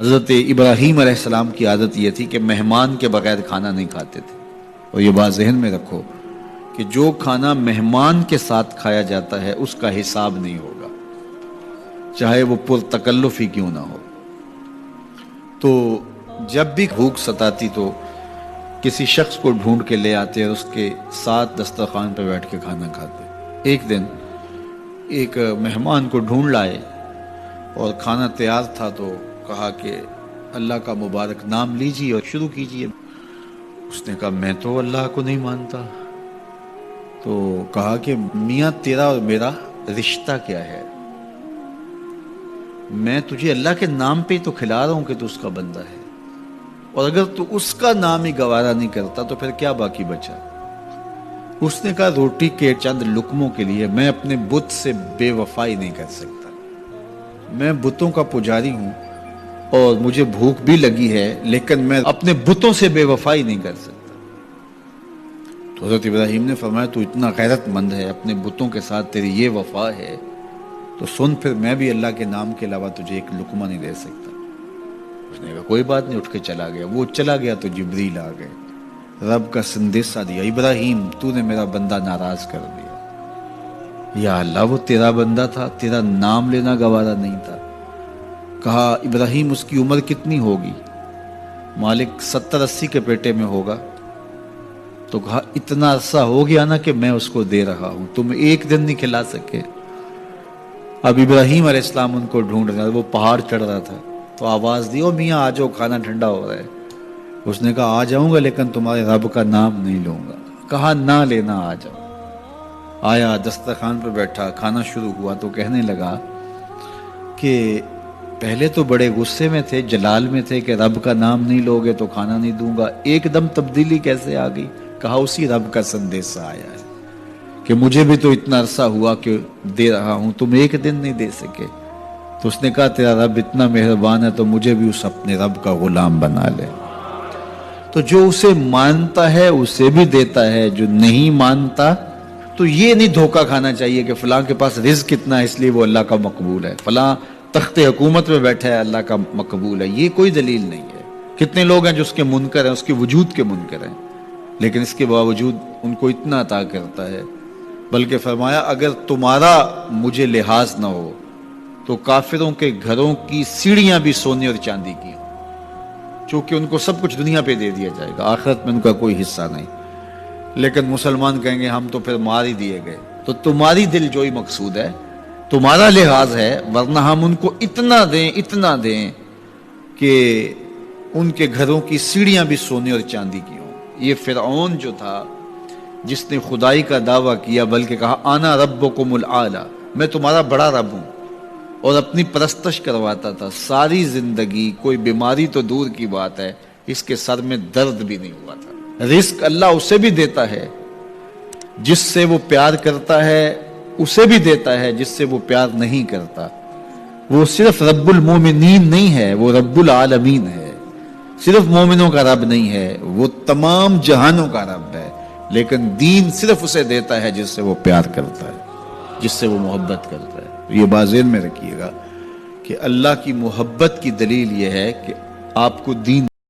حضرت ابراہیم علیہ السلام کی عادت یہ تھی کہ مہمان کے بغیر کھانا نہیں کھاتے تھے. اور یہ بات ذہن میں رکھو کہ جو کھانا مہمان کے ساتھ کھایا جاتا ہے اس کا حساب نہیں ہوگا، چاہے وہ پرتکلف ہی کیوں نہ ہو. تو جب بھی بھوک ستاتی تو کسی شخص کو ڈھونڈ کے لے آتے اور اس کے ساتھ دسترخوان پہ بیٹھ کے کھانا کھاتے. ایک دن ایک مہمان کو ڈھونڈ لائے اور کھانا تیار تھا تو کہا کہ اللہ کا مبارک نام لیجیے اور شروع کیجیے. اس نے کہا میں تو اللہ کو نہیں مانتا. تو کہا کہ میاں تیرا اور میرا رشتہ کیا ہے؟ میں تجھے اللہ کے نام پہ تو کھلا رہا ہوں کہ تو اس کا بندہ ہے، اور اگر تو اس کا نام ہی گوارا نہیں کرتا تو پھر کیا باقی بچا؟ اس نے کہا روٹی کے چند لقموں کے لیے میں اپنے بت سے بے وفائی نہیں کر سکتا. میں بتوں کا پجاری ہوں اور مجھے بھوک بھی لگی ہے، لیکن میں اپنے بتوں سے بے وفائی نہیں کر سکتا. تو حضرت ابراہیم نے فرمایا تو اتنا غیرت مند ہے، اپنے بتوں کے ساتھ تیری یہ وفا ہے، تو سن پھر میں بھی اللہ کے نام کے علاوہ تجھے ایک لقمہ نہیں دے سکتا. اس نے کہا کوئی بات نہیں، اٹھ کے چلا گیا. وہ چلا گیا تو جبریل آ گئے، رب کا سندیسہ دیا، ابراہیم تو نے میرا بندہ ناراض کر دیا. یا اللہ وہ تیرا بندہ تھا، تیرا نام لینا گوارا نہیں تھا. کہا ابراہیم اس کی عمر کتنی ہوگی؟ مالک 70-80 کے پیٹے میں ہوگا. تو کہا اتنا عرصہ ہو گیا نا کہ میں اس کو دے رہا ہوں، تم ایک دن نہیں کھلا سکے. اب ابراہیم علیہ السلام ان کو ڈھونڈ رہا، وہ پہاڑ چڑھ رہا تھا تو آواز دی او میاں آ جاؤ کھانا ٹھنڈا ہو رہا ہے. اس نے کہا آ جاؤں گا لیکن تمہارے رب کا نام نہیں لوں گا. کہا نہ لینا، آ جاؤ. آیا دسترخوان پر بیٹھا، کھانا شروع ہوا تو کہنے لگا کہ پہلے تو بڑے غصے میں تھے، جلال میں تھے کہ رب کا نام نہیں لوگے تو کھانا نہیں دوں گا، ایک دم تبدیلی کیسے آ گئی؟ کہا اسی رب کا سندیسہ آیا ہے کہ مجھے بھی تو اتنا عرصہ ہوا کہ دے رہا ہوں، تم ایک دن نہیں دے سکے. تو اس نے کہا تیرا رب اتنا مہربان ہے تو مجھے بھی اس اپنے رب کا غلام بنا لے. تو جو اسے مانتا ہے اسے بھی دیتا ہے، جو نہیں مانتا تو یہ نہیں دھوکہ کھانا چاہیے کہ فلاں کے پاس رزق کتنا ہے اس لیے وہ اللہ کا مقبول ہے، فلاں تخت حکومت میں بیٹھا ہے اللہ کا مقبول ہے. یہ کوئی دلیل نہیں ہے. کتنے لوگ ہیں جو اس کے منکر ہیں، اس کے وجود کے منکر ہیں، لیکن اس کے باوجود ان کو اتنا عطا کرتا ہے. بلکہ فرمایا اگر تمہارا مجھے لحاظ نہ ہو تو کافروں کے گھروں کی سیڑھیاں بھی سونے اور چاندی کی ہوں، چونکہ ان کو سب کچھ دنیا پہ دے دیا جائے گا، آخرت میں ان کا کوئی حصہ نہیں. لیکن مسلمان کہیں گے ہم تو پھر مار ہی دیے گئے. تو تمہاری دل جوئی مقصود ہے، تمہارا لحاظ ہے، ورنہ ہم ان کو اتنا دیں کہ ان کے گھروں کی سیڑھیاں بھی سونے اور چاندی کی ہوں. یہ فرعون جو تھا جس نے خدائی کا دعویٰ کیا، بلکہ کہا آنا ربکم الاعلی، میں تمہارا بڑا رب ہوں، اور اپنی پرستش کرواتا تھا. ساری زندگی کوئی بیماری تو دور کی بات ہے، اس کے سر میں درد بھی نہیں ہوا تھا. رزق اللہ اسے بھی دیتا ہے جس سے وہ پیار کرتا ہے، اسے بھی دیتا ہے جس سے وہ پیار نہیں کرتا. وہ صرف رب المومنین نہیں ہے، وہ رب العالمین ہے. صرف مومنوں کا رب نہیں ہے، وہ تمام جہانوں کا رب ہے. لیکن دین صرف اسے دیتا ہے جس سے وہ پیار کرتا ہے، جس سے وہ محبت کرتا ہے. یہ بات ذہن میں رکھیے گا کہ اللہ کی محبت کی دلیل یہ ہے کہ آپ کو دین